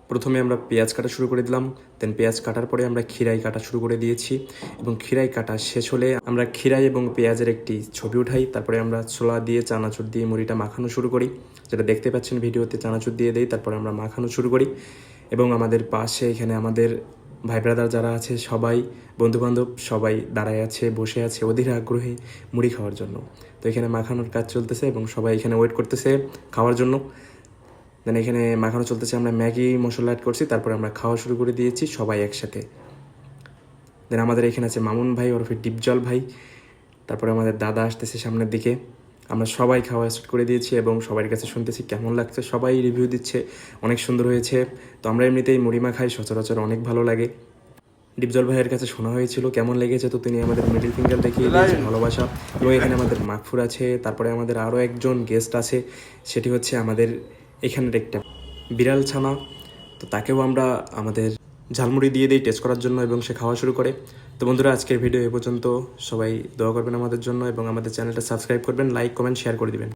প্রথমে আমরা পেঁয়াজ কাটা শুরু করে দিলাম, দেন পেঁয়াজ কাটার পরে আমরা খিরাই কাটা শুরু করে দিয়েছি এবং খিরাই কাটা শেষ হলে আমরা খিরাই এবং পেঁয়াজের একটি ছবি উঠাই। তারপরে আমরা ছোলা দিয়ে চানাচুর দিয়ে মুড়িটা মাখানো শুরু করি, যেটা দেখতে পাচ্ছেন ভিডিওতে। চানাচুর দিয়ে দেই, তারপরে আমরা মাখানো শুরু করি এবং আমাদের পাশে এখানে আমাদের ভাই ব্রাদার যারা আছে সবাই, বন্ধুবান্ধব সবাই দাঁড়ায় আছে, বসে আছে অধীর আগ্রহে মুড়ি খাওয়ার জন্য। তো এখানে মাখানোর কাজ চলতেছে এবং সবাই এখানে ওয়েট করতেছে খাওয়ার জন্য। দেন এখানে মাখানো চলতেছে, আমরা ম্যাগি মশলা অ্যাড করছি, তারপরে আমরা খাওয়া শুরু করে দিয়েছি সবাই একসাথে। দেন আমাদের এখানে আছে মামুন ভাই ওরফে ডিপজল ভাই, তারপরে আমাদের দাদা আসতেছে সামনের দিকে। আমরা সবাই খাওয়া স্টার্ট করে দিয়েছি এবং সবার কাছে শুনতেছি কেমন লাগছে, সবাই রিভিউ দিচ্ছে অনেক সুন্দর হয়েছে। তো আমরা এমনিতেই মুড়িমা খাই সচরাচর, অনেক ভালো লাগে। ডিপজল ভাইয়ের কাছে শোনা হয়েছিল কেমন লেগেছে, তো তিনি আমাদের মিডিল ফিঙ্গার দেখিয়ে দিয়েছেন ভালোবাসা। এবং এখানে আমাদের মাকফুর আছে, তারপরে আমাদের আরও একজন গেস্ট আছে, সেটি হচ্ছে আমাদের এখানের একটা বিড়াল ছানা। তো তাকেও আমরা আমাদের ঝালমুড়ি দিয়ে দিই টেস্ট করার জন্য এবং সে খাওয়া শুরু করে। তো বন্ধুরা, আজকের ভিডিও এ পর্যন্ত। সবাই দোয়া করবেন আমাদের জন্য এবং আমাদের চ্যানেলটা সাবস্ক্রাইব করবেন, লাইক কমেন্ট শেয়ার করে দিবেন।